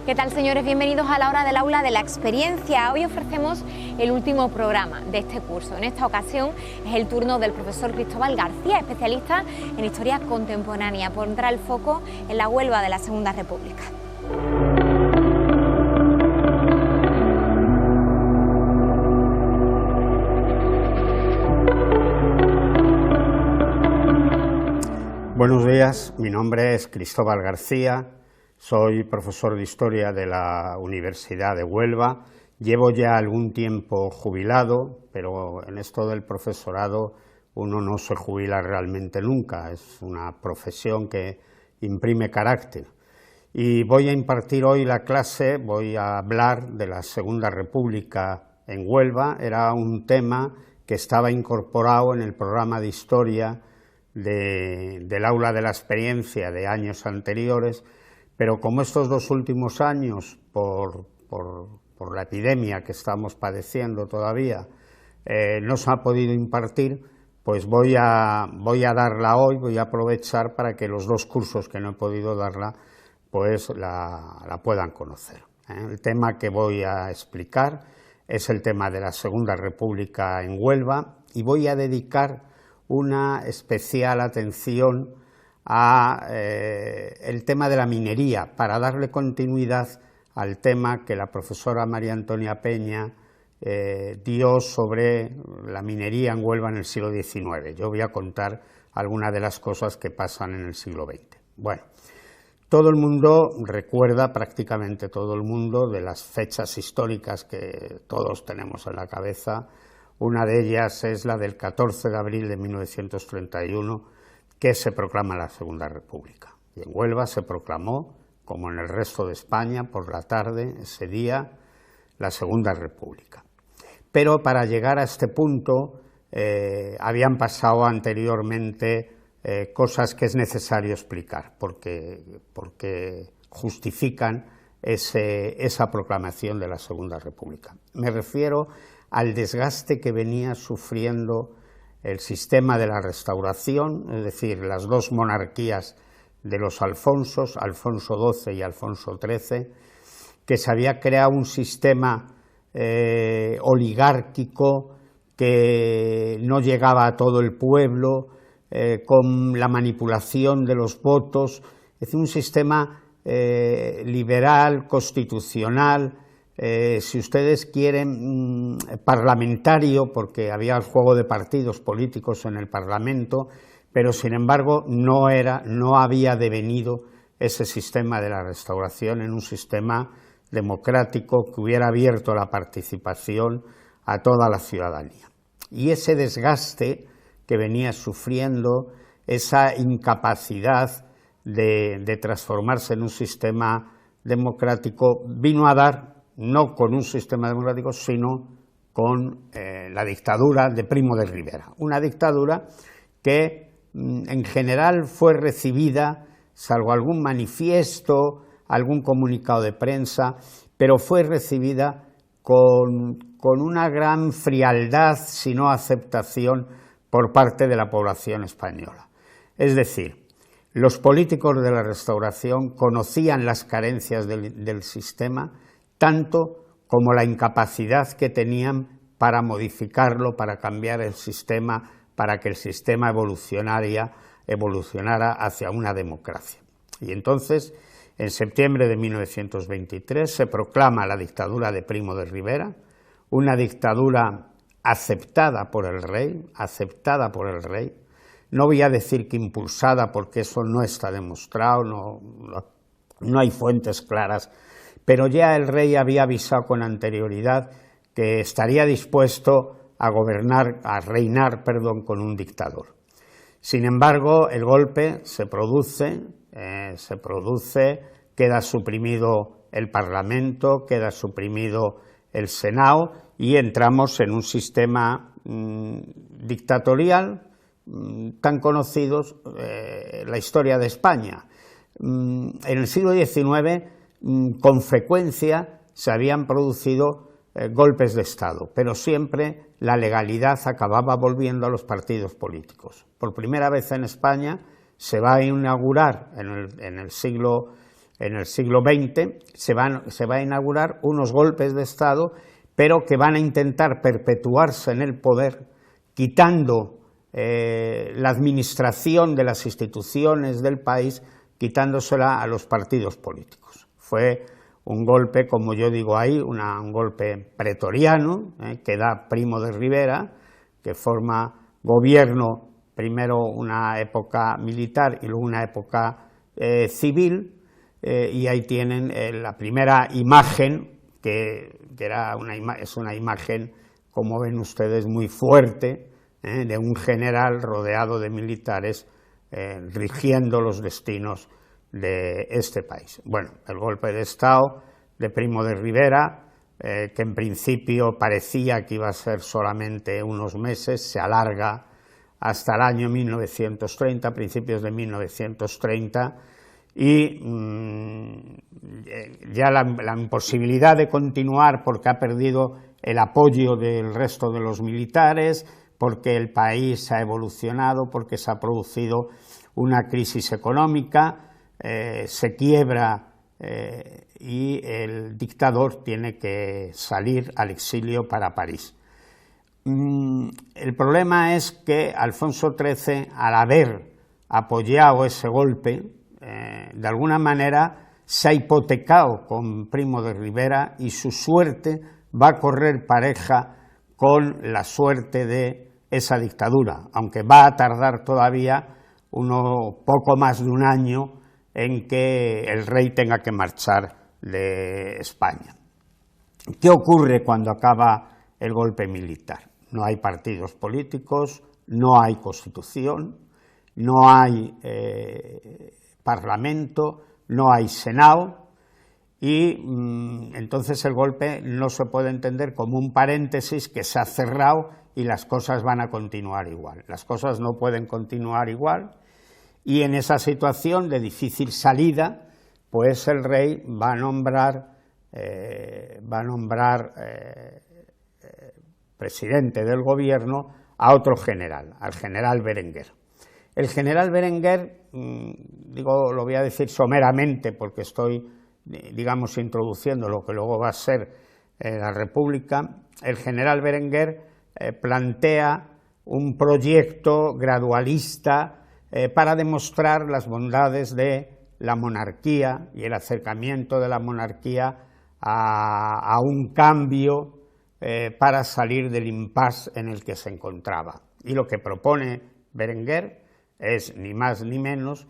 ¿Qué tal, señores? Bienvenidos a la hora del aula de la experiencia. Hoy ofrecemos el último programa de este curso. En esta ocasión es el turno del profesor Cristóbal García, especialista en historia contemporánea. Pondrá el foco en la Huelva de la Segunda República. Buenos días, mi nombre es Cristóbal García. Soy profesor de Historia de la Universidad de Huelva. Llevo ya algún tiempo jubilado, pero en esto del profesorado uno no se jubila realmente nunca. Es una profesión que imprime carácter. Y voy a impartir hoy la clase, voy a hablar de la Segunda República en Huelva. Era un tema que estaba incorporado en el programa de Historia del aula de la experiencia de años anteriores, pero como estos dos últimos años, por la epidemia que estamos padeciendo todavía, no se ha podido impartir, pues voy a darla hoy, voy a aprovechar para que los dos cursos que no he podido darla, pues la puedan conocer. El tema que voy a explicar es el tema de la Segunda República en Huelva y voy a dedicar una especial atención a el tema de la minería, para darle continuidad al tema que la profesora María Antonia Peña dio sobre la minería en Huelva en el siglo XIX. Yo voy a contar algunas de las cosas que pasan en el siglo XX. Bueno, todo el mundo recuerda, prácticamente todo el mundo, de las fechas históricas que todos tenemos en la cabeza. Una de ellas es la del 14 de abril de 1931, que se proclama la Segunda República. Y en Huelva se proclamó, como en el resto de España, por la tarde, ese día, la Segunda República. Pero para llegar a este punto habían pasado anteriormente cosas que es necesario explicar, porque justifican esa proclamación de la Segunda República. Me refiero al desgaste que venía sufriendo el sistema de la Restauración, es decir, las dos monarquías de los Alfonsos, Alfonso XII y Alfonso XIII, que se había creado un sistema oligárquico que no llegaba a todo el pueblo, con la manipulación de los votos, es decir, un sistema liberal, constitucional, si ustedes quieren, parlamentario, porque había el juego de partidos políticos en el Parlamento, pero sin embargo no había devenido ese sistema de la Restauración en un sistema democrático que hubiera abierto la participación a toda la ciudadanía. Y ese desgaste que venía sufriendo, esa incapacidad de transformarse en un sistema democrático, vino a dar, no con un sistema democrático, sino con la dictadura de Primo de Rivera. Una dictadura que en general fue recibida, salvo algún manifiesto, algún comunicado de prensa, pero fue recibida con una gran frialdad, si no aceptación, por parte de la población española. Es decir, los políticos de la Restauración conocían las carencias del sistema, tanto como la incapacidad que tenían para modificarlo, para cambiar el sistema, para que el sistema evolucionara hacia una democracia. Y entonces, en septiembre de 1923, se proclama la dictadura de Primo de Rivera, una dictadura aceptada por el rey, no voy a decir que impulsada, porque eso no está demostrado, no hay fuentes claras, pero ya el rey había avisado con anterioridad que estaría dispuesto a reinar con un dictador. Sin embargo, el golpe se produce, queda suprimido el Parlamento, queda suprimido el Senado y entramos en un sistema dictatorial tan conocido en la historia de España. En el siglo XIX, con frecuencia, se habían producido golpes de Estado, pero siempre la legalidad acababa volviendo a los partidos políticos. Por primera vez en España se va a inaugurar en el siglo XX, se va a inaugurar unos golpes de Estado, pero que van a intentar perpetuarse en el poder, quitando la administración de las instituciones del país, quitándosela a los partidos políticos. Fue un golpe, como yo digo ahí, un golpe pretoriano, que da Primo de Rivera, que forma gobierno, primero una época militar y luego una época civil, y ahí tienen la primera imagen, es una imagen, como ven ustedes, muy fuerte, de un general rodeado de militares rigiendo los destinos de este país. Bueno, el golpe de Estado de Primo de Rivera, que en principio parecía que iba a ser solamente unos meses, se alarga hasta el año 1930, principios de 1930, y ya la imposibilidad de continuar porque ha perdido el apoyo del resto de los militares, porque el país ha evolucionado, porque se ha producido una crisis económica, se quiebra y el dictador tiene que salir al exilio para París. El problema es que Alfonso XIII, al haber apoyado ese golpe, de alguna manera se ha hipotecado con Primo de Rivera y su suerte va a correr pareja con la suerte de esa dictadura, aunque va a tardar todavía poco más de un año en que el rey tenga que marchar de España. ¿Qué ocurre cuando acaba el golpe militar? No hay partidos políticos, no hay constitución, no hay parlamento, no hay senado, y entonces el golpe no se puede entender como un paréntesis que se ha cerrado y las cosas van a continuar igual. Las cosas no pueden continuar igual, y en esa situación de difícil salida, pues el rey va a nombrar presidente del gobierno a otro general, al general Berenguer. El general Berenguer, lo voy a decir someramente porque estoy, digamos, introduciendo lo que luego va a ser la República. El general Berenguer plantea un proyecto gradualista para demostrar las bondades de la monarquía y el acercamiento de la monarquía a un cambio para salir del impasse en el que se encontraba. Y lo que propone Berenguer es ni más ni menos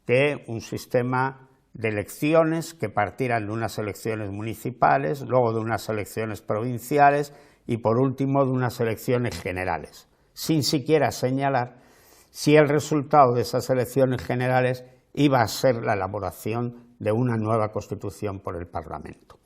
que un sistema de elecciones que partieran de unas elecciones municipales, luego de unas elecciones provinciales y por último de unas elecciones generales, sin siquiera señalar si el resultado de esas elecciones generales iba a ser la elaboración de una nueva Constitución por el Parlamento.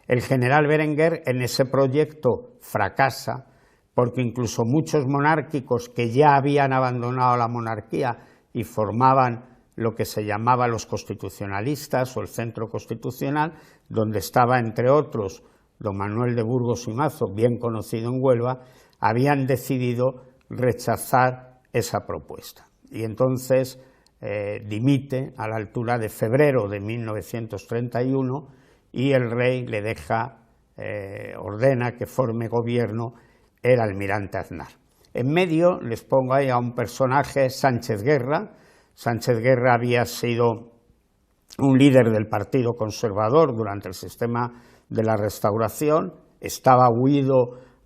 El general Berenguer en ese proyecto fracasa porque incluso muchos monárquicos que ya habían abandonado la monarquía y formaban lo que se llamaba los constitucionalistas o el centro constitucional, donde estaba entre otros don Manuel de Burgos y Mazo, bien conocido en Huelva, habían decidido rechazar esa propuesta. Y entonces dimite a la altura de febrero de 1931 y el rey le ordena que forme gobierno el almirante Aznar. En medio les pongo ahí a un personaje, Sánchez Guerra. Sánchez Guerra había sido un líder del Partido Conservador durante el sistema de la Restauración,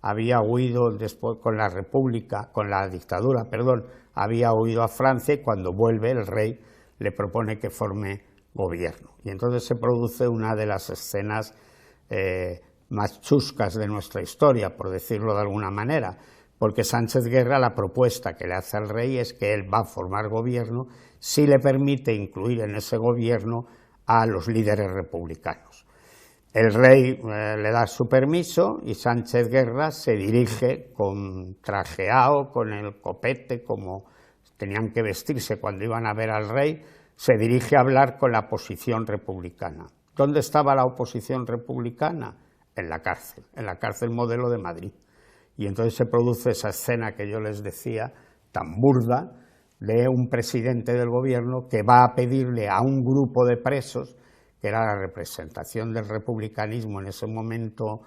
había huido después con la dictadura, había huido a Francia, y cuando vuelve el rey le propone que forme gobierno. Y entonces se produce una de las escenas más chuscas de nuestra historia, por decirlo de alguna manera, porque Sánchez Guerra, la propuesta que le hace al rey es que él va a formar gobierno si le permite incluir en ese gobierno a los líderes republicanos. El rey le da su permiso y Sánchez Guerra se dirige con trajeado, con el copete, como tenían que vestirse cuando iban a ver al rey, se dirige a hablar con la oposición republicana. ¿Dónde estaba la oposición republicana? En la cárcel Modelo de Madrid. Y entonces se produce esa escena que yo les decía, tan burda, de un presidente del gobierno que va a pedirle a un grupo de presos, que era la representación del republicanismo en ese momento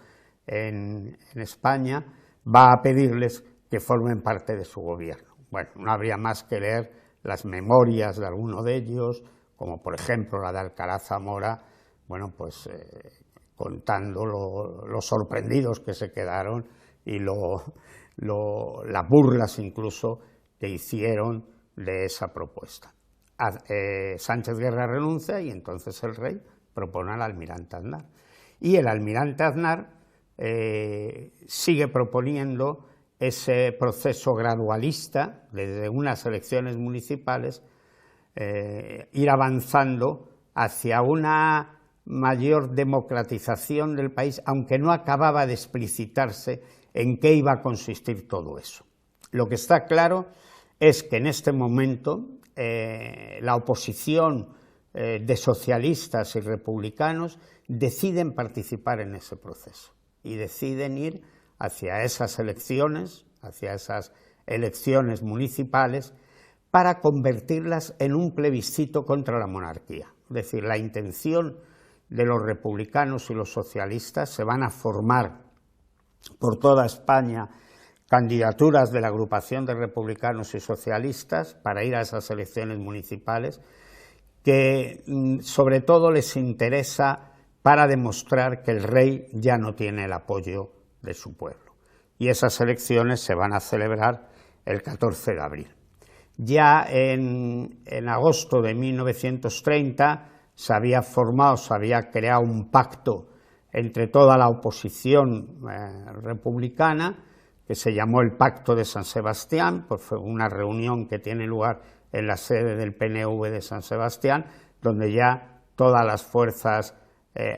en España, va a pedirles que formen parte de su gobierno. Bueno, no habría más que leer las memorias de alguno de ellos, como por ejemplo la de Alcalá Zamora, bueno, pues contando lo sorprendidos que se quedaron y las burlas incluso que hicieron de esa propuesta. Sánchez Guerra renuncia y entonces el rey propone al almirante Aznar. Y el almirante Aznar sigue proponiendo ese proceso gradualista, desde unas elecciones municipales, ir avanzando hacia una mayor democratización del país, aunque no acababa de explicitarse en qué iba a consistir todo eso. Lo que está claro es que en este momento la oposición de socialistas y republicanos deciden participar en ese proceso y deciden ir hacia esas elecciones municipales para convertirlas en un plebiscito contra la monarquía. Es decir, la intención de los republicanos y los socialistas se van a formar por toda España candidaturas de la agrupación de republicanos y socialistas para ir a esas elecciones municipales, que sobre todo les interesa para demostrar que el rey ya no tiene el apoyo de su pueblo. Y esas elecciones se van a celebrar el 14 de abril. Ya en agosto de 1930 se había creado un pacto entre toda la oposición republicana, que se llamó el Pacto de San Sebastián, pues fue una reunión que tiene lugar en la sede del PNV de San Sebastián, donde ya todas las fuerzas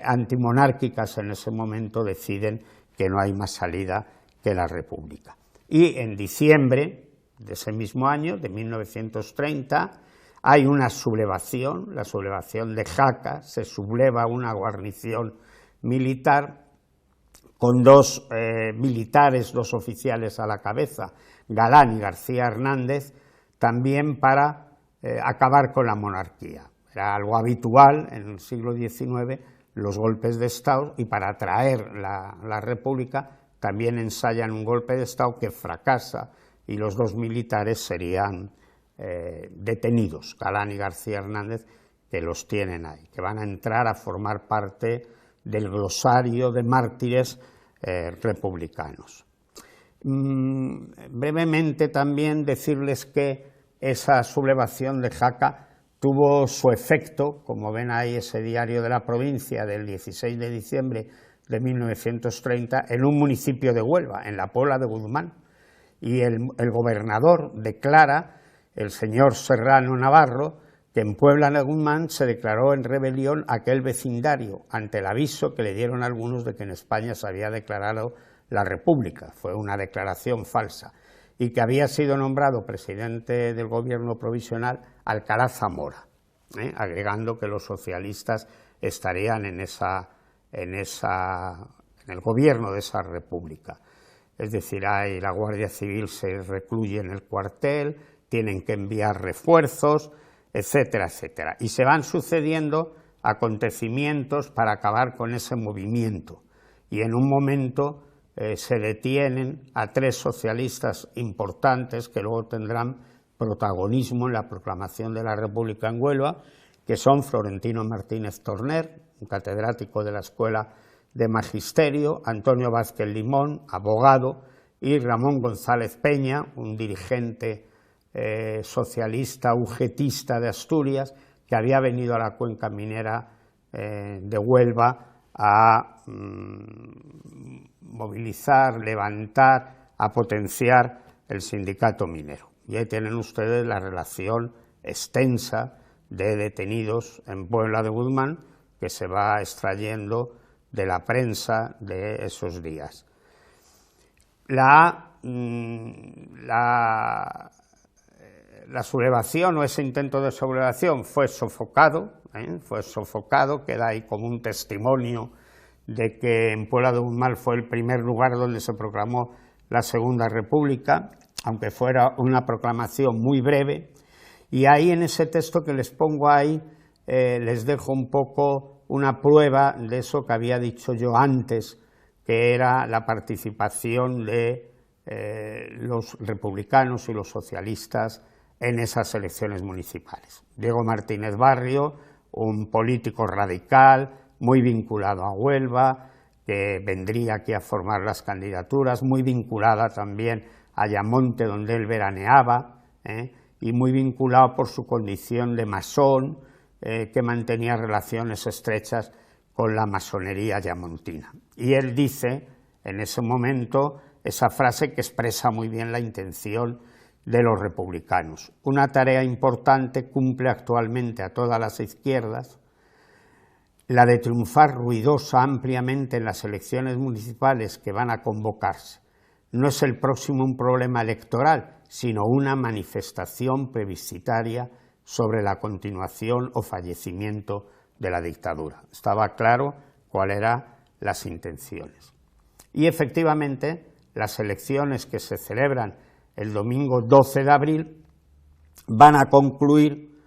antimonárquicas en ese momento deciden que no hay más salida que la República. Y en diciembre de ese mismo año, de 1930, hay una sublevación, la sublevación de Jaca, se subleva una guarnición militar con dos militares, dos oficiales a la cabeza, Galán y García Hernández, también para acabar con la monarquía. Era algo habitual en el siglo XIX los golpes de Estado, y para traer la República también ensayan un golpe de Estado que fracasa y los dos militares serían detenidos, Galán y García Hernández, que los tienen ahí, que van a entrar a formar parte del glosario de mártires republicanos. Brevemente también decirles que esa sublevación de Jaca tuvo su efecto, como ven ahí ese diario de la provincia del 16 de diciembre de 1930, en un municipio de Huelva, en la Puebla de Guzmán, y el gobernador declara, el señor Serrano Navarro, que en Puebla de Guzmán se declaró en rebelión aquel vecindario ante el aviso que le dieron algunos de que en España se había declarado la República. Fue una declaración falsa, y que había sido nombrado presidente del gobierno provisional Alcalá Zamora, agregando que los socialistas estarían en el gobierno de esa república. Es decir, la Guardia Civil se recluye en el cuartel, tienen que enviar refuerzos, etcétera, etcétera. Y se van sucediendo acontecimientos para acabar con ese movimiento. Y en un momento se detienen a tres socialistas importantes que luego tendrán protagonismo en la proclamación de la República en Huelva, que son Florentino Martínez Torner, un catedrático de la Escuela de Magisterio, Antonio Vázquez Limón, abogado, y Ramón González Peña, un dirigente socialista ugetista de Asturias, que había venido a la cuenca minera de Huelva a movilizar, levantar a potenciar el sindicato minero. Y ahí tienen ustedes la relación extensa de detenidos en Puebla de Guzmán que se va extrayendo de la prensa de esos días. La sublevación o ese intento de sublevación fue sofocado, queda ahí como un testimonio de que en Puebla de Guzmán fue el primer lugar donde se proclamó la Segunda República, aunque fuera una proclamación muy breve, y ahí en ese texto que les pongo ahí les dejo un poco una prueba de eso que había dicho yo antes, que era la participación de los republicanos y los socialistas en esas elecciones municipales. Diego Martínez Barrio, un político radical, muy vinculado a Huelva, que vendría aquí a formar las candidaturas, muy vinculada también a Ayamonte, donde él veraneaba, y muy vinculado por su condición de masón, que mantenía relaciones estrechas con la masonería ayamontina. Y él dice, en ese momento, esa frase que expresa muy bien la intención de los republicanos. Una tarea importante cumple actualmente a todas las izquierdas, la de triunfar ruidosa ampliamente en las elecciones municipales que van a convocarse. No es el próximo un problema electoral, sino una manifestación plebiscitaria sobre la continuación o fallecimiento de la dictadura. Estaba claro cuáles eran las intenciones. Y efectivamente, las elecciones que se celebran el domingo 12 de abril van a concluir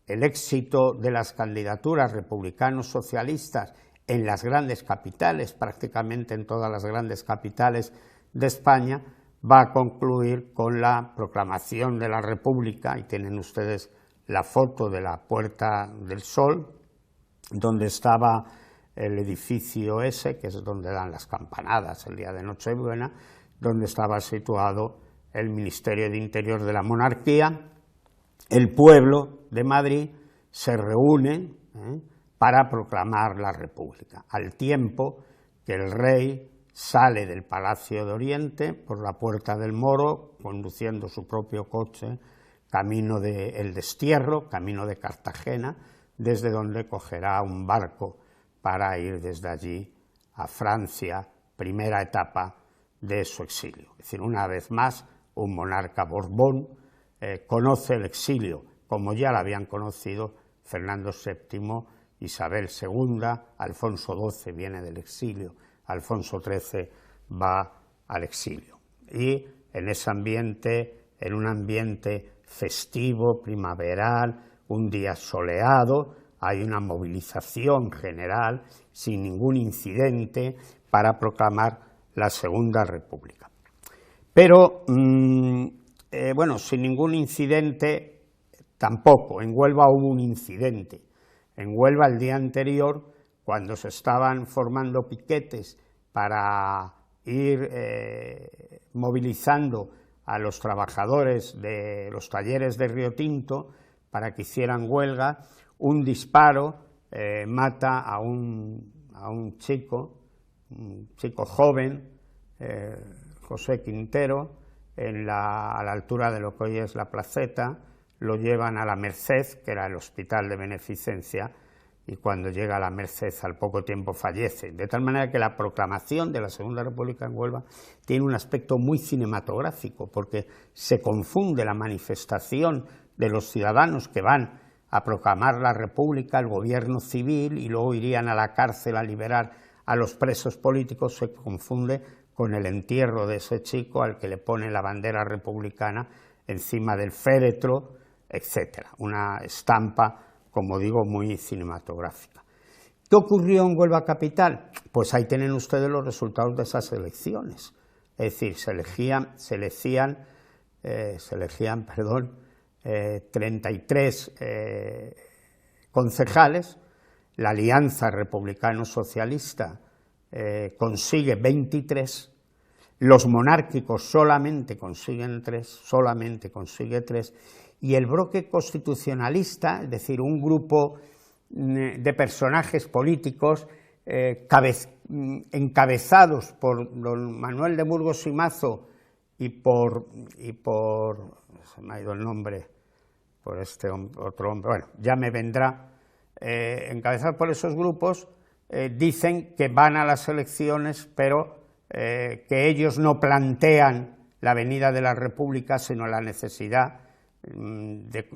el éxito de las candidaturas republicanos socialistas en las grandes capitales, prácticamente en todas las grandes capitales de España, va a concluir con la proclamación de la República, y tienen ustedes la foto de la Puerta del Sol, donde estaba el edificio ese, que es donde dan las campanadas el día de Nochebuena, donde estaba situado el Ministerio de Interior de la monarquía. El pueblo de Madrid se reúne para proclamar la República, al tiempo que el rey sale del Palacio de Oriente por la Puerta del Moro, conduciendo su propio coche, camino de El Destierro, camino de Cartagena, desde donde cogerá un barco para ir desde allí a Francia, primera etapa de su exilio. Es decir, una vez más, un monarca Borbón conoce el exilio, como ya lo habían conocido Fernando VII, Isabel II, Alfonso XII viene del exilio, Alfonso XIII va al exilio. Y en ese ambiente, en un ambiente festivo, primaveral, un día soleado, hay una movilización general sin ningún incidente para proclamar la Segunda República. Pero, bueno, sin ningún incidente tampoco. En Huelva hubo un incidente. En Huelva el día anterior, cuando se estaban formando piquetes para ir movilizando a los trabajadores de los talleres de Río Tinto para que hicieran huelga, un disparo mata a un chico joven, José Quintero, a la altura de lo que hoy es la Placeta. Lo llevan a la Merced, que era el hospital de beneficencia, y cuando llega a la Merced al poco tiempo fallece. De tal manera que la proclamación de la Segunda República en Huelva tiene un aspecto muy cinematográfico, porque se confunde la manifestación de los ciudadanos que van a proclamar la República, el gobierno civil, y luego irían a la cárcel a liberar a los presos políticos, se confunde con el entierro de ese chico al que le pone la bandera republicana encima del féretro, etcétera. Una estampa, como digo, muy cinematográfica. ¿Qué ocurrió en Huelva capital? Pues ahí tienen ustedes los resultados de esas elecciones. Es decir, se elegían 33 concejales, la Alianza Republicano-Socialista consigue 23, los monárquicos solamente consiguen 3, y el bloque constitucionalista, es decir, un grupo de personajes políticos encabezados por don Manuel de Burgos y Mazo se me ha ido el nombre, por este otro hombre, bueno, ya me vendrá, encabezados por esos grupos, dicen que van a las elecciones, pero que ellos no plantean la venida de la República, sino la necesidad de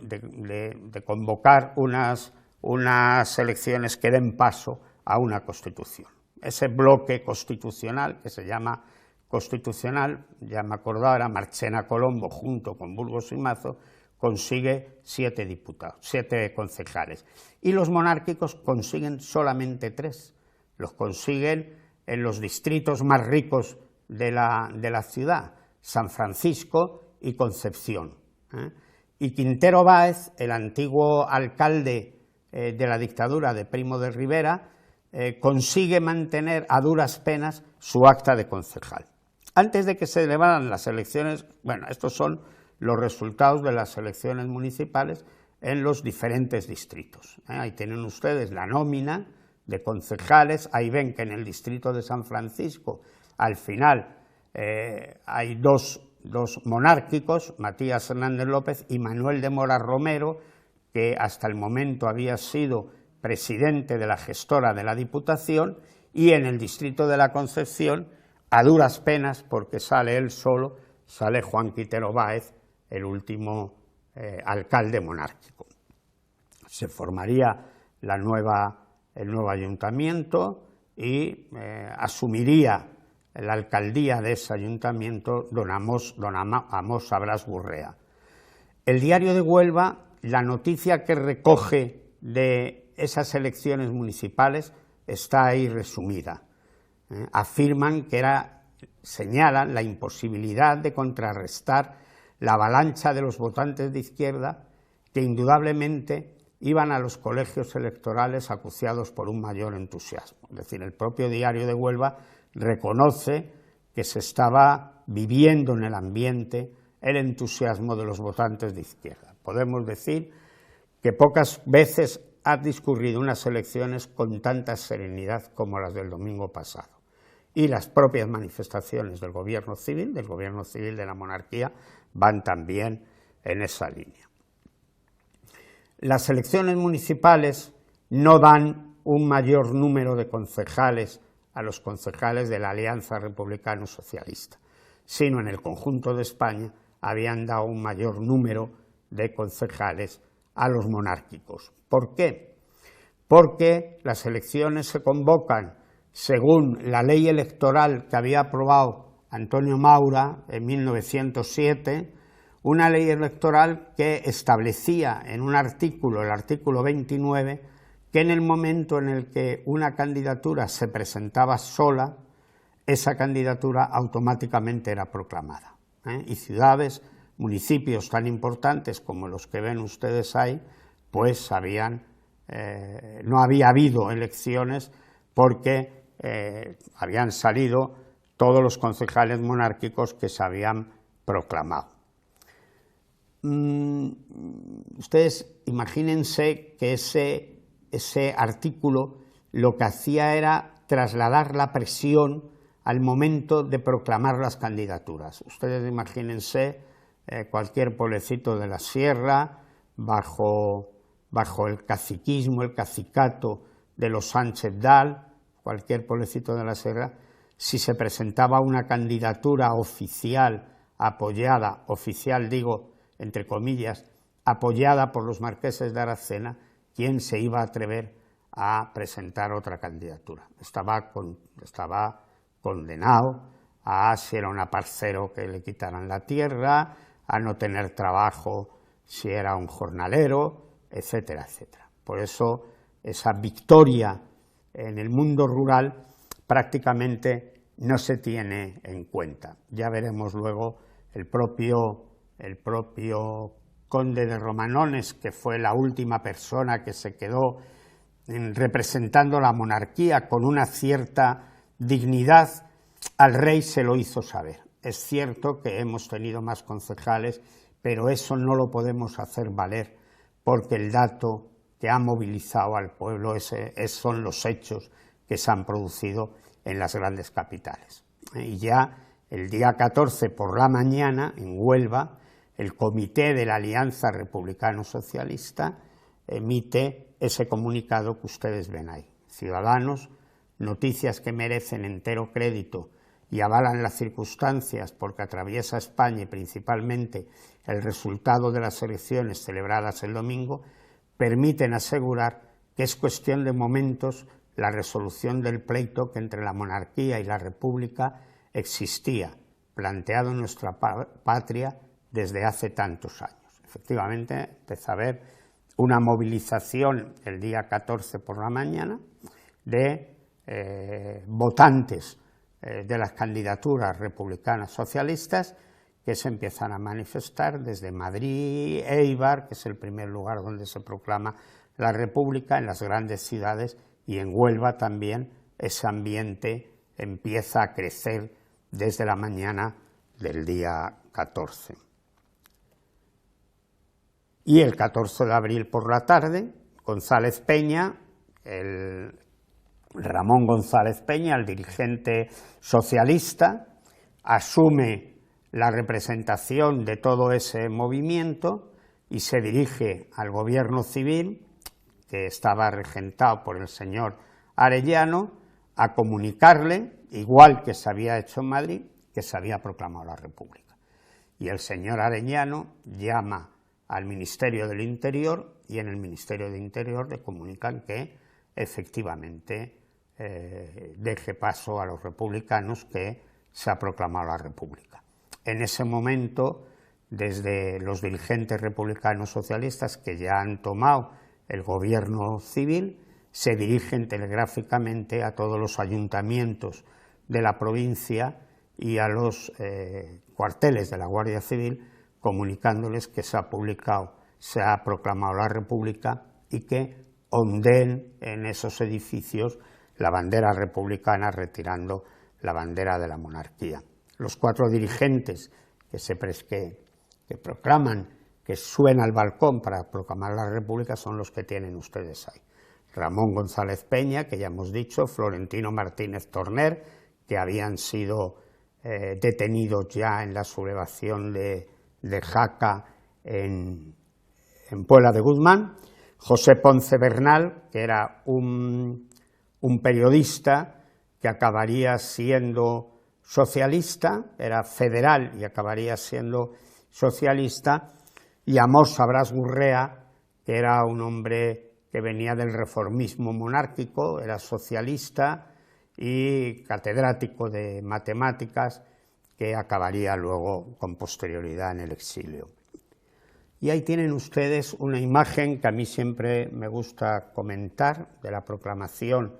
convocar unas elecciones que den paso a una Constitución. Ese bloque constitucional, que se llama constitucional, ya me acordaba, era Marchena Colombo junto con Burgos y Mazo, consigue 7 diputados, 7 concejales, y los monárquicos consiguen solamente 3, los consiguen en los distritos más ricos de la ciudad, San Francisco y Concepción, y Quintero Báez, el antiguo alcalde de la dictadura de Primo de Rivera, consigue mantener a duras penas su acta de concejal. Antes de que se celebraran las elecciones, bueno, estos son los resultados de las elecciones municipales en los diferentes distritos. Ahí tienen ustedes la nómina de concejales, ahí ven que en el distrito de San Francisco, al final, hay dos monárquicos, Matías Hernández López y Manuel de Mora Romero, que hasta el momento había sido presidente de la gestora de la Diputación, y en el distrito de la Concepción, a duras penas, porque sale él solo, sale Juan Quintero Báez, el último alcalde monárquico. Se formaría el nuevo ayuntamiento y asumiría la alcaldía de ese ayuntamiento don Amós Abrás Gurrea. El Diario de Huelva, la noticia que recoge de esas elecciones municipales está ahí resumida. Afirman que señalan la imposibilidad de contrarrestar la avalancha de los votantes de izquierda que indudablemente iban a los colegios electorales acuciados por un mayor entusiasmo. Es decir, el propio Diario de Huelva reconoce que se estaba viviendo en el ambiente el entusiasmo de los votantes de izquierda. Podemos decir que pocas veces ha discurrido unas elecciones con tanta serenidad como las del domingo pasado. Y las propias manifestaciones del gobierno civil de la monarquía, van también en esa línea. Las elecciones municipales no dan un mayor número de concejales a los concejales de la Alianza Republicano-Socialista, sino en el conjunto de España habían dado un mayor número de concejales a los monárquicos. ¿Por qué? Porque las elecciones se convocan según la ley electoral que había aprobado Antonio Maura en 1907, una ley electoral que establecía en un artículo, el artículo 29, que en el momento en el que una candidatura se presentaba sola, esa candidatura automáticamente era proclamada. Y ciudades, municipios tan importantes como los que ven ustedes ahí, pues no había habido elecciones porque habían salido todos los concejales monárquicos que se habían proclamado. Ustedes imagínense que ese artículo lo que hacía era trasladar la presión al momento de proclamar las candidaturas. Ustedes imagínense cualquier pueblecito de la sierra, bajo el caciquismo, el cacicato de los Sánchez Dal, cualquier pueblecito de la sierra, si se presentaba una candidatura oficial apoyada, oficial digo entre comillas, apoyada por los marqueses de Aracena, ¿quién se iba a atrever a presentar otra candidatura? Estaba condenado a, si era un aparcero, que le quitaran la tierra, a no tener trabajo si era un jornalero, etcétera, etcétera. Por eso esa victoria en el mundo rural prácticamente no se tiene en cuenta. Ya veremos luego el propio conde de Romanones, que fue la última persona que se quedó representando la monarquía con una cierta dignidad, al rey se lo hizo saber. Es cierto que hemos tenido más concejales, pero eso no lo podemos hacer valer, porque el dato que ha movilizado al pueblo son los hechos que se han producido en las grandes capitales. Y ya el día 14 por la mañana, en Huelva, el Comité de la Alianza Republicano-Socialista emite ese comunicado que ustedes ven ahí. Ciudadanos, noticias que merecen entero crédito y avalan las circunstancias porque atraviesa España y principalmente el resultado de las elecciones celebradas el domingo, permiten asegurar que es cuestión de momentos la resolución del pleito que entre la monarquía y la república existía, planteado en nuestra patria desde hace tantos años. Efectivamente, empezó a haber una movilización el día 14 por la mañana de votantes de las candidaturas republicanas socialistas que se empiezan a manifestar desde Madrid, Eibar, que es el primer lugar donde se proclama la república, en las grandes ciudades, y en Huelva también ese ambiente empieza a crecer desde la mañana del día 14. Y el 14 de abril por la tarde, González Peña, Ramón González Peña, el dirigente socialista, asume la representación de todo ese movimiento y se dirige al gobierno civil, que estaba regentado por el señor Arellano, a comunicarle, igual que se había hecho en Madrid, que se había proclamado la República. Y el señor Arellano llama al Ministerio del Interior y en el Ministerio del Interior le comunican que efectivamente deje paso a los republicanos, que se ha proclamado la República. En ese momento, desde los dirigentes republicanos socialistas que ya han tomado el gobierno civil, se dirigen telegráficamente a todos los ayuntamientos de la provincia y a los cuarteles de la Guardia Civil, comunicándoles que se ha proclamado la República y que ondeen en esos edificios la bandera republicana, retirando la bandera de la monarquía. Los 4 dirigentes que proclaman, que suena al balcón para proclamar la República, son los que tienen ustedes ahí. Ramón González Peña, que ya hemos dicho, Florentino Martínez Torner, que habían sido detenidos ya en la sublevación de Jaca en Puebla de Guzmán, José Ponce Bernal, que era un periodista que acabaría siendo socialista, era federal y acabaría siendo socialista, y Amós Sabrás Gurrea, que era un hombre que venía del reformismo monárquico, era socialista y catedrático de matemáticas, que acabaría luego con posterioridad en el exilio. Y ahí tienen ustedes una imagen que a mí siempre me gusta comentar de la proclamación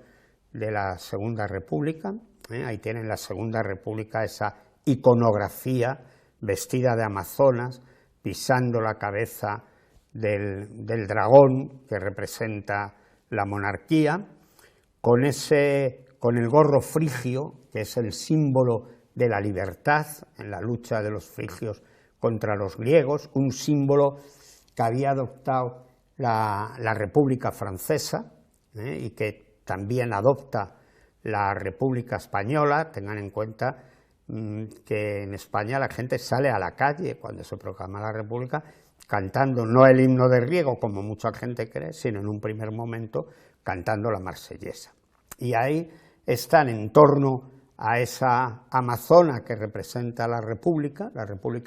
de la Segunda República. Ahí tienen la Segunda República, esa iconografía vestida de amazonas, pisando la cabeza del dragón que representa la monarquía, con el gorro frigio, que es el símbolo de la libertad en la lucha de los frigios contra los griegos, un símbolo que había adoptado la República Francesa y que también adopta la República Española. Tengan en cuenta que en España la gente sale a la calle cuando se proclama la República cantando no el himno de Riego, como mucha gente cree, sino en un primer momento cantando la Marsellesa. Y ahí están, en torno a esa amazona que representa la República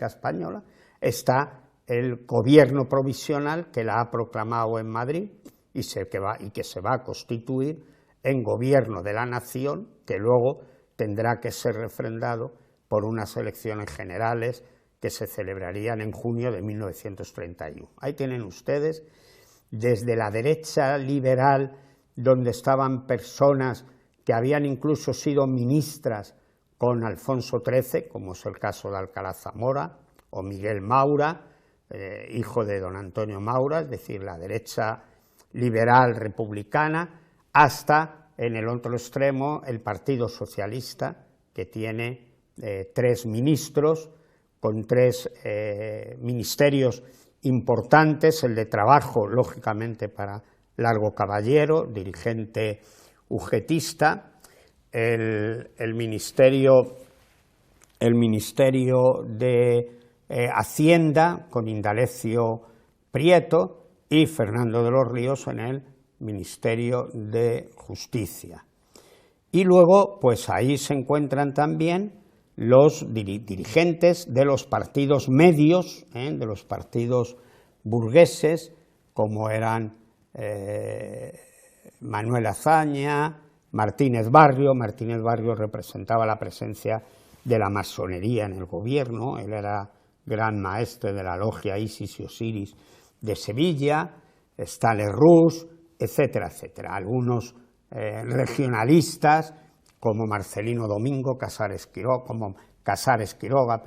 Española, está el gobierno provisional que la ha proclamado en Madrid y que se va a constituir en gobierno de la nación, que luego tendrá que ser refrendado por unas elecciones generales que se celebrarían en junio de 1931. Ahí tienen ustedes, desde la derecha liberal, donde estaban personas que habían incluso sido ministras con Alfonso XIII, como es el caso de Alcalá Zamora, o Miguel Maura, hijo de don Antonio Maura, es decir, la derecha liberal republicana, hasta en el otro extremo el Partido Socialista, que tiene 3 ministros, con 3 ministerios importantes, el de Trabajo, lógicamente para Largo Caballero, dirigente ujetista, el Ministerio el Ministerio de Hacienda con Indalecio Prieto y Fernando de los Ríos en el Ministerio de Justicia. Y luego, pues ahí se encuentran también los dirigentes de los partidos medios, de los partidos burgueses, como eran Manuel Azaña, Martínez Barrio. Martínez Barrio representaba la presencia de la masonería en el gobierno, él era gran maestre de la logia Isis y Osiris de Sevilla, está Lerroux, etcétera, etcétera. Algunos regionalistas como Marcelino Domingo, Casares Quiroga,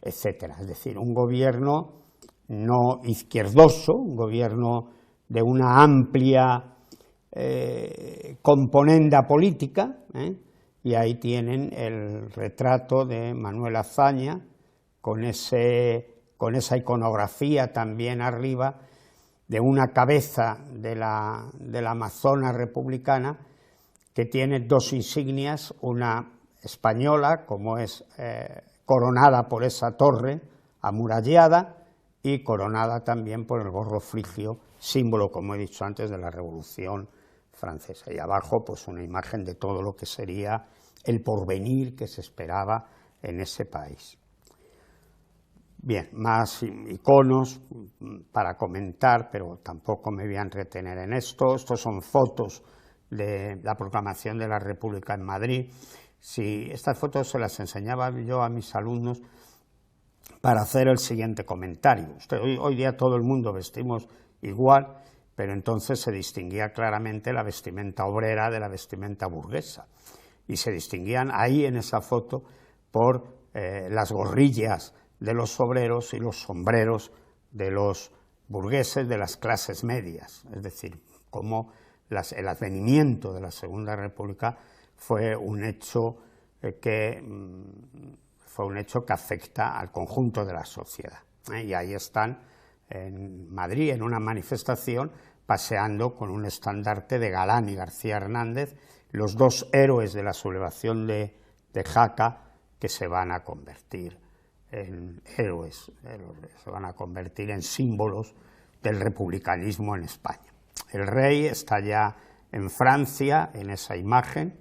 etcétera. Es decir, un gobierno no izquierdoso, un gobierno de una amplia componenda política, y ahí tienen el retrato de Manuel Azaña con esa iconografía también arriba de una cabeza de la Amazona republicana que tiene dos insignias, una española, como es coronada por esa torre amurallada, y coronada también por el gorro frigio, símbolo, como he dicho antes, de la Revolución Francesa. Y abajo, pues una imagen de todo lo que sería el porvenir que se esperaba en ese país. Bien, más iconos para comentar, pero tampoco me voy a entretener en esto. Estos son fotos de la proclamación de la República en Madrid. Si estas fotos se las enseñaba yo a mis alumnos para hacer el siguiente comentario. Hoy día todo el mundo vestimos igual, pero entonces se distinguía claramente la vestimenta obrera de la vestimenta burguesa. Y se distinguían ahí en esa foto por las gorrillas de los obreros y los sombreros de los burgueses de las clases medias. Es decir, cómo el advenimiento de la Segunda República fue un hecho que afecta al conjunto de la sociedad. Y ahí están en Madrid, en una manifestación, paseando con un estandarte de Galán y García Hernández, los dos héroes de la sublevación de Jaca, que se van a convertir en héroes, se van a convertir en símbolos del republicanismo en España. El rey está ya en Francia, en esa imagen.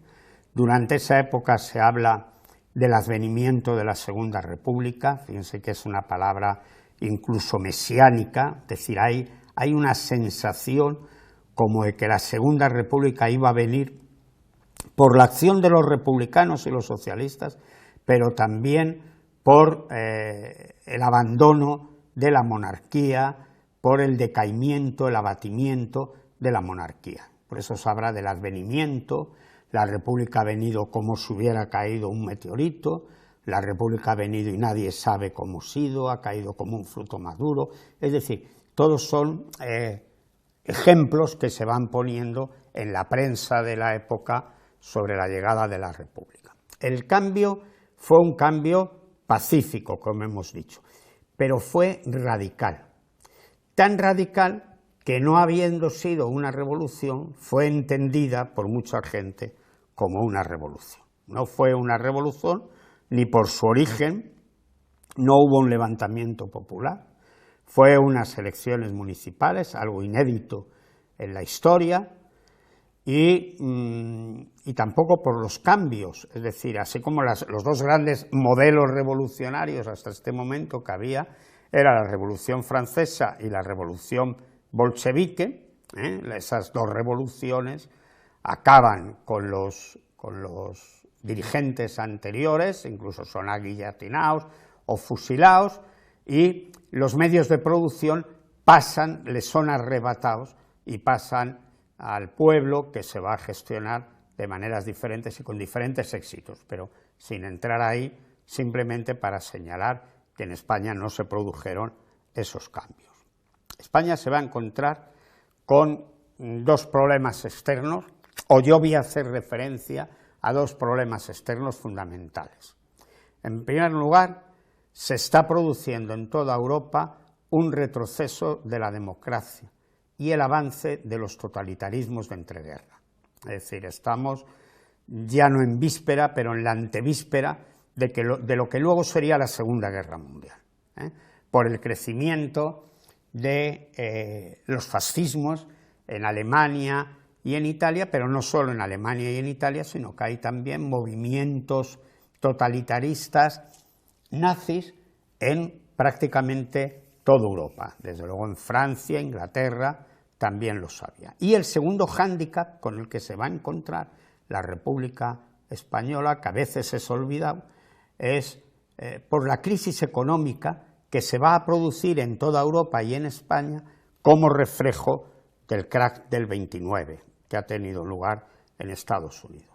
Durante esa época se habla del advenimiento de la Segunda República, fíjense que es una palabra incluso mesiánica, es decir, hay una sensación como de que la Segunda República iba a venir por la acción de los republicanos y los socialistas, pero también por el abandono de la monarquía, por el decaimiento, el abatimiento de la monarquía. Por eso se habla del advenimiento. La República ha venido como si hubiera caído un meteorito, la República ha venido y nadie sabe cómo ha sido, ha caído como un fruto maduro. Es decir, todos son ejemplos que se van poniendo en la prensa de la época sobre la llegada de la República. El cambio fue un cambio pacífico, como hemos dicho, pero fue radical. Tan radical que, no habiendo sido una revolución, fue entendida por mucha gente como una revolución. No fue una revolución ni por su origen, no hubo un levantamiento popular, fue unas elecciones municipales, algo inédito en la historia, y tampoco por los cambios, es decir, así como los dos grandes modelos revolucionarios hasta este momento que había, era la Revolución Francesa y la Revolución bolchevique, esas dos revoluciones acaban con los dirigentes anteriores, incluso son aguillotinados o fusilados, y los medios de producción les son arrebatados y pasan al pueblo, que se va a gestionar de maneras diferentes y con diferentes éxitos, pero sin entrar ahí, simplemente para señalar que en España no se produjeron esos cambios. España se va a encontrar con dos problemas externos, o yo voy a hacer referencia a dos problemas externos fundamentales. En primer lugar, se está produciendo en toda Europa un retroceso de la democracia y el avance de los totalitarismos de entreguerra. Es decir, estamos ya no en víspera, pero en la antevíspera de lo que luego sería la Segunda Guerra Mundial, por el crecimiento de los fascismos en Alemania y en Italia, pero no solo en Alemania y en Italia, sino que hay también movimientos totalitaristas nazis en prácticamente toda Europa, desde luego en Francia, Inglaterra, también los había. Y el segundo hándicap con el que se va a encontrar la República Española, que a veces es olvidado, es por la crisis económica que se va a producir en toda Europa y en España como reflejo del crack del 29, que ha tenido lugar en Estados Unidos.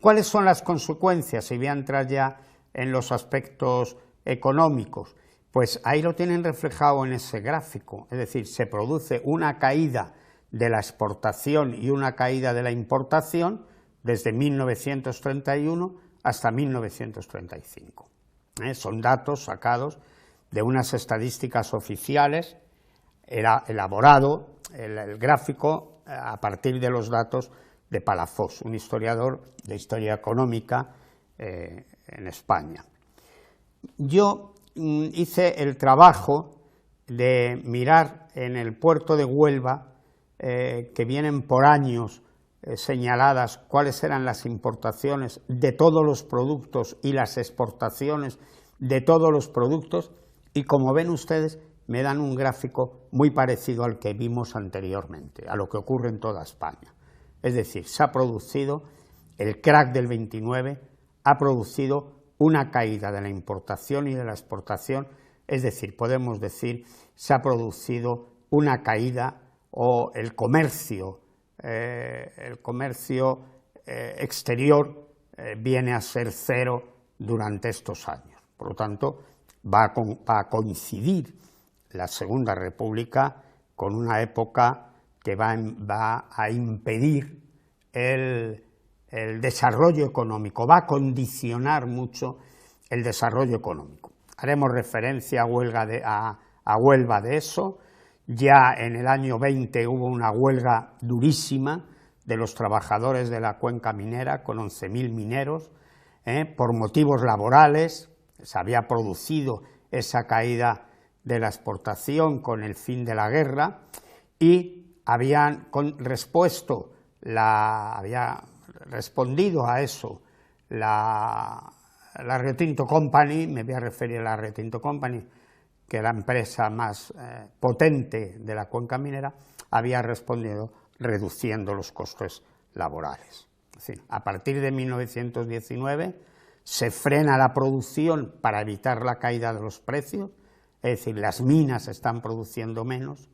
¿Cuáles son las consecuencias? Y voy a entrar ya en los aspectos económicos. Pues ahí lo tienen reflejado en ese gráfico, es decir, se produce una caída de la exportación y una caída de la importación desde 1931 hasta 1935. Son datos sacados de unas estadísticas oficiales, era elaborado el gráfico a partir de los datos de Palafox, un historiador de historia económica en España. Yo hice el trabajo de mirar en el puerto de Huelva, que vienen por años señaladas cuáles eran las importaciones de todos los productos y las exportaciones de todos los productos, y como ven ustedes, me dan un gráfico muy parecido al que vimos anteriormente, a lo que ocurre en toda España. Es decir, se ha producido el crack del 29, ha producido una caída de la importación y de la exportación, es decir, podemos decir, se ha producido una caída o el comercio exterior viene a ser cero durante estos años. Por lo tanto, va a coincidir la Segunda República con una época que va a impedir el desarrollo económico, va a condicionar mucho el desarrollo económico. Haremos referencia a Huelva de eso. Ya en el año 20 hubo una huelga durísima de los trabajadores de la cuenca minera, con 11.000 mineros, por motivos laborales. Se había producido esa caída de la exportación con el fin de la guerra y había respondido a eso la Rio Tinto Company, me voy a referir a la Rio Tinto Company, que es la empresa más potente de la cuenca minera, había respondido reduciendo los costes laborales. Es decir, a partir de 1919 se frena la producción para evitar la caída de los precios, es decir, las minas están produciendo menos.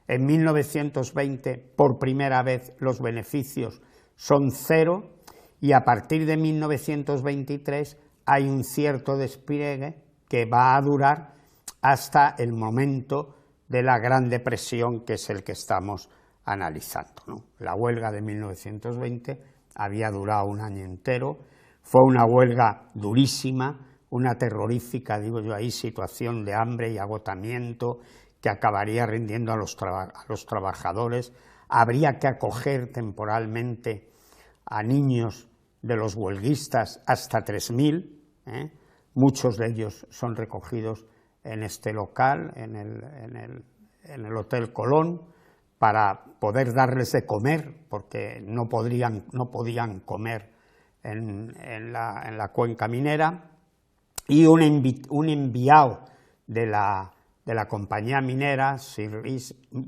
En 1920, por primera vez, los beneficios son cero, y a partir de 1923 hay un cierto despliegue que va a durar hasta el momento de la Gran Depresión, que es el que estamos analizando, ¿no? La huelga de 1920 había durado un año entero, fue una huelga durísima, una terrorífica, digo yo ahí, situación de hambre y agotamiento que acabaría rindiendo a los trabajadores. Habría que acoger temporalmente a niños de los huelguistas, hasta 3.000, muchos de ellos son recogidos en este local, en el Hotel Colón, para poder darles de comer, porque no podían comer en la cuenca minera, y un enviado de la compañía minera, Sir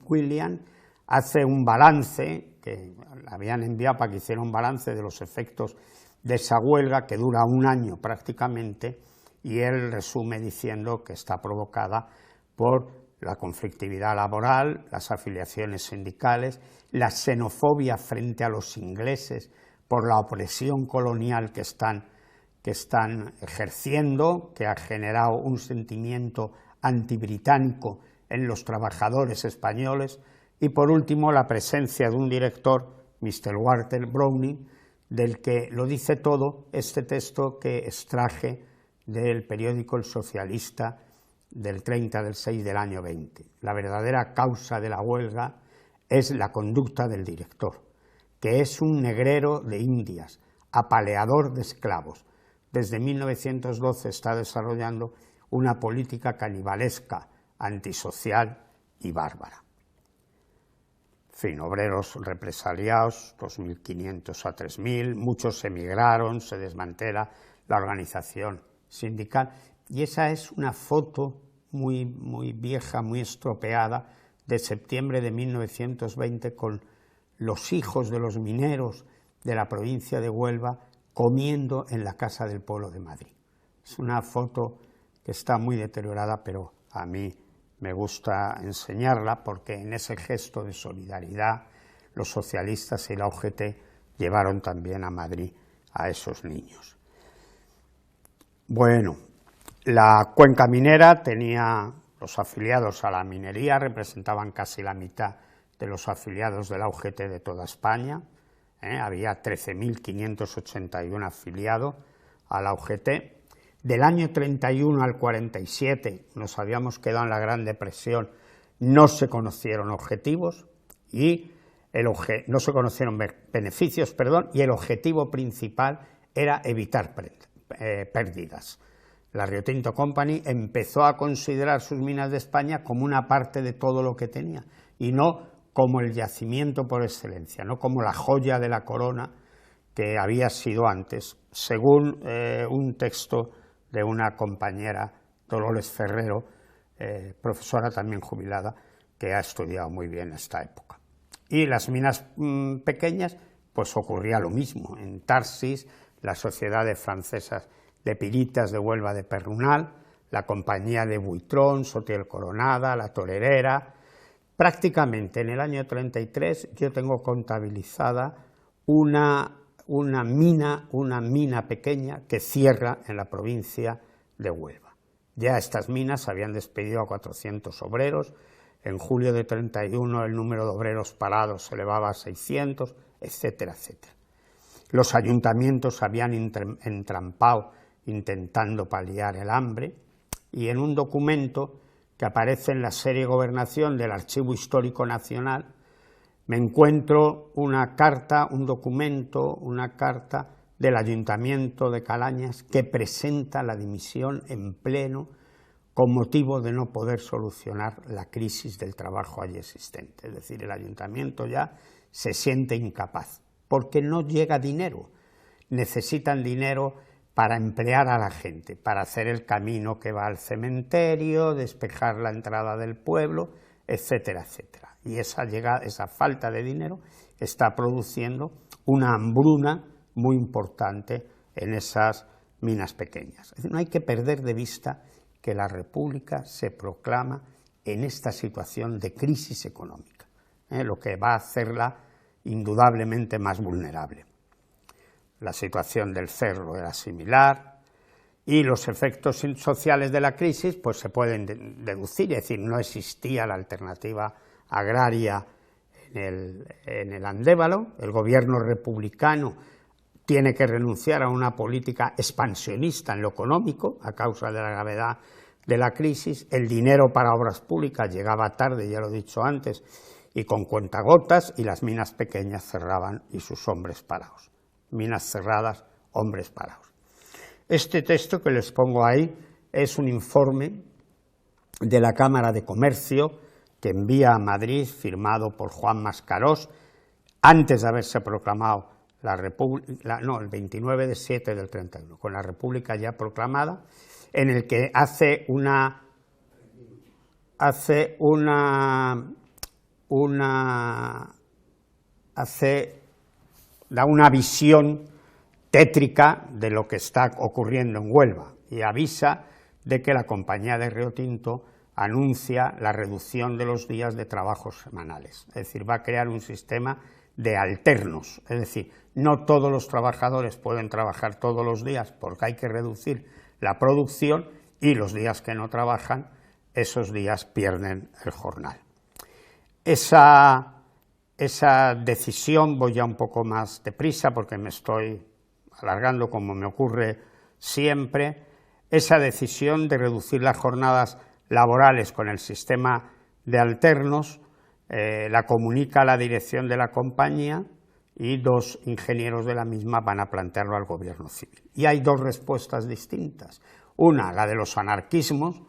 William, hace un balance, que le habían enviado para que hiciera un balance de los efectos de esa huelga, que dura un año prácticamente, y él resume diciendo que está provocada por la conflictividad laboral, las afiliaciones sindicales, la xenofobia frente a los ingleses por la opresión colonial que están ejerciendo, que ha generado un sentimiento antibritánico en los trabajadores españoles, y por último la presencia de un director, Mr. Walter Browning, del que lo dice todo este texto que extraje del periódico El Socialista del 30 del 6 del año 20. La verdadera causa de la huelga es la conducta del director, que es un negrero de Indias, apaleador de esclavos, desde 1912 está desarrollando una política canibalesca, antisocial y bárbara. En fin, obreros represaliados, 2.500 a 3.000, muchos emigraron, se desmantela la organización sindical, y esa es una foto muy vieja, muy estropeada, de septiembre de 1920, con los hijos de los mineros de la provincia de Huelva comiendo en la Casa del Pueblo de Madrid. Es una foto que está muy deteriorada, pero a mí me gusta enseñarla porque en ese gesto de solidaridad los socialistas y la UGT llevaron también a Madrid a esos niños. Bueno, la cuenca minera tenía los afiliados a la minería, representaban casi la mitad de los afiliados de la UGT de toda España, había 13.581 afiliados a la UGT. Del año 31 al 47 nos habíamos quedado en la Gran Depresión, no se conocieron objetivos y no se conocieron beneficios, y el objetivo principal era evitar pérdidas. La Rio Tinto Company empezó a considerar sus minas de España como una parte de todo lo que tenía y no como el yacimiento por excelencia, no como la joya de la corona que había sido antes, según un texto de una compañera, Dolores Ferrero, profesora también jubilada, que ha estudiado muy bien esta época. Y las minas pequeñas, pues ocurría lo mismo. En Tarsis, la Sociedad de Francesas de Piritas de Huelva de Perrunal, la compañía de Buitrón, Sotiel Coronada, la Torerera. Prácticamente en el año 33 yo tengo contabilizada una mina pequeña que cierra en la provincia de Huelva. Ya estas minas habían despedido a 400 obreros, en julio de 31 el número de obreros parados se elevaba a 600, etcétera, etcétera. Los ayuntamientos habían entrampado intentando paliar el hambre, y en un documento que aparece en la serie Gobernación del Archivo Histórico Nacional, me encuentro una carta del Ayuntamiento de Calañas que presenta la dimisión en pleno con motivo de no poder solucionar la crisis del trabajo allí existente. Es decir, el Ayuntamiento ya se siente incapaz, porque no llega dinero. Necesitan dinero para emplear a la gente, para hacer el camino que va al cementerio, despejar la entrada del pueblo, etcétera, etcétera. Y esa falta de dinero está produciendo una hambruna muy importante en esas minas pequeñas. Es decir, no hay que perder de vista que la República se proclama en esta situación de crisis económica, lo que va a hacerla indudablemente más vulnerable. La situación del cerro era similar y los efectos sociales de la crisis pues se pueden deducir, es decir, no existía la alternativa agraria en el Andévalo, el gobierno republicano tiene que renunciar a una política expansionista en lo económico a causa de la gravedad de la crisis, el dinero para obras públicas llegaba tarde, ya lo he dicho antes, y con cuentagotas, y las minas pequeñas cerraban y sus hombres parados. Minas cerradas, hombres parados. Este texto que les pongo ahí es un informe de la Cámara de Comercio que envía a Madrid, firmado por Juan Mascarós, antes de haberse proclamado el 29 de 7 del 31, con la República ya proclamada, en el que da una visión tétrica de lo que está ocurriendo en Huelva y avisa de que la compañía de Rio Tinto anuncia la reducción de los días de trabajo semanales, es decir, va a crear un sistema de alternos, es decir, no todos los trabajadores pueden trabajar todos los días porque hay que reducir la producción y los días que no trabajan, esos días pierden el jornal. Esa decisión, voy ya un poco más deprisa porque me estoy alargando como me ocurre siempre, esa decisión de reducir las jornadas laborales con el sistema de alternos la comunica a la dirección de la compañía y 2 ingenieros de la misma van a plantearlo al gobierno civil. Y hay 2 respuestas distintas. Una, la de los anarquismos,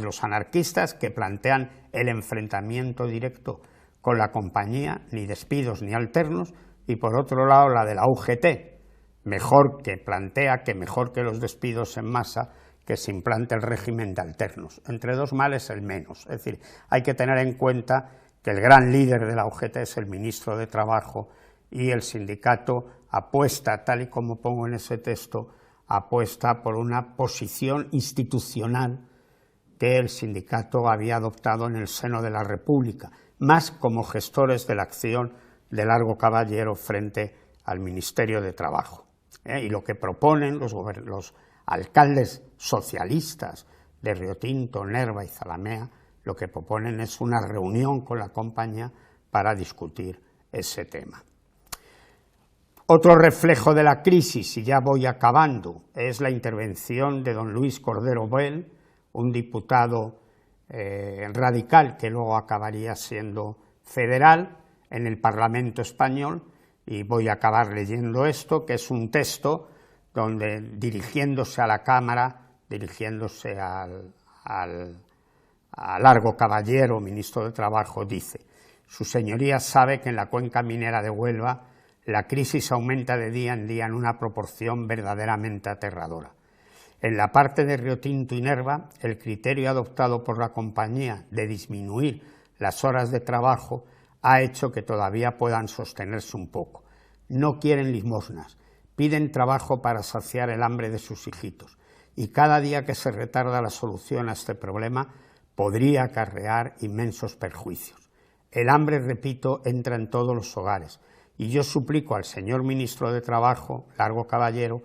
los anarquistas que plantean el enfrentamiento directo con la compañía, ni despidos ni alternos, y por otro lado la de la UGT, plantea que mejor que los despidos en masa, que se implante el régimen de alternos. Entre 2 males el menos. Es decir, hay que tener en cuenta que el gran líder de la UGT es el ministro de Trabajo y el sindicato apuesta, tal y como pongo en ese texto, apuesta por una posición institucional que el sindicato había adoptado en el seno de la República, más como gestores de la acción de Largo Caballero frente al Ministerio de Trabajo. Y lo que proponen los alcaldes socialistas de Riotinto, Nerva y Zalamea, lo que proponen es una reunión con la compañía para discutir ese tema. Otro reflejo de la crisis, y ya voy acabando, es la intervención de don Luis Cordero Bel, un diputado radical que luego acabaría siendo federal en el Parlamento español, y voy a acabar leyendo esto, que es un texto donde, dirigiéndose a la Cámara, dirigiéndose a Largo Caballero, ministro de Trabajo, dice: «Su señoría sabe que en la cuenca minera de Huelva la crisis aumenta de día en día en una proporción verdaderamente aterradora. En la parte de Riotinto y Nerva, el criterio adoptado por la compañía de disminuir las horas de trabajo ha hecho que todavía puedan sostenerse un poco. No quieren limosnas, piden trabajo para saciar el hambre de sus hijitos, y cada día que se retarda la solución a este problema podría acarrear inmensos perjuicios. El hambre, repito, entra en todos los hogares, y yo suplico al señor ministro de Trabajo, Largo Caballero,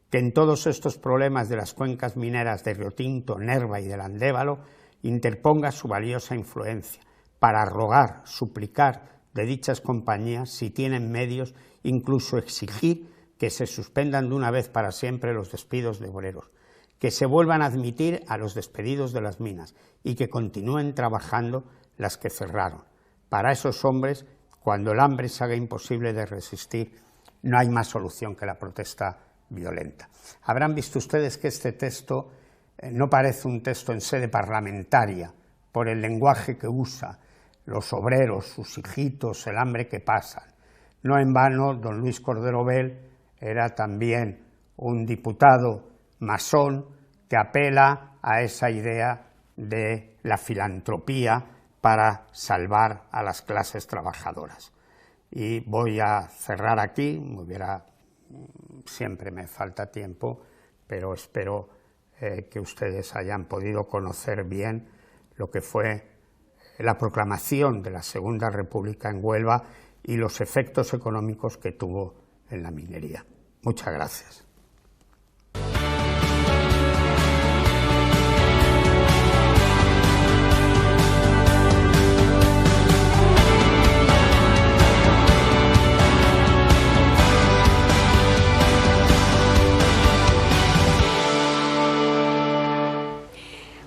que en todos estos problemas de las cuencas mineras de Riotinto, Nerva y del Andévalo interponga su valiosa influencia para rogar, suplicar de dichas compañías, si tienen medios, incluso exigir que se suspendan de una vez para siempre los despidos de obreros, que se vuelvan a admitir a los despedidos de las minas y que continúen trabajando las que cerraron. Para esos hombres, cuando el hambre se haga imposible de resistir, no hay más solución que la protesta violenta». Habrán visto ustedes que este texto no parece un texto en sede parlamentaria, por el lenguaje que usa, los obreros, sus hijitos, el hambre que pasan. No en vano, don Luis Cordero Bel era también un diputado masón que apela a esa idea de la filantropía para salvar a las clases trabajadoras. Y voy a cerrar aquí, siempre me falta tiempo, pero espero que ustedes hayan podido conocer bien lo que fue la proclamación de la Segunda República en Huelva y los efectos económicos que tuvo en la minería. Muchas gracias.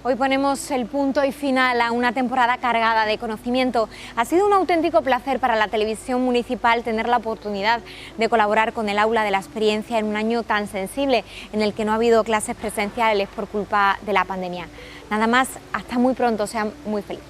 Hoy ponemos el punto y final a una temporada cargada de conocimiento. Ha sido un auténtico placer para la televisión municipal tener la oportunidad de colaborar con el Aula de la Experiencia en un año tan sensible en el que no ha habido clases presenciales por culpa de la pandemia. Nada más, hasta muy pronto, sean muy felices.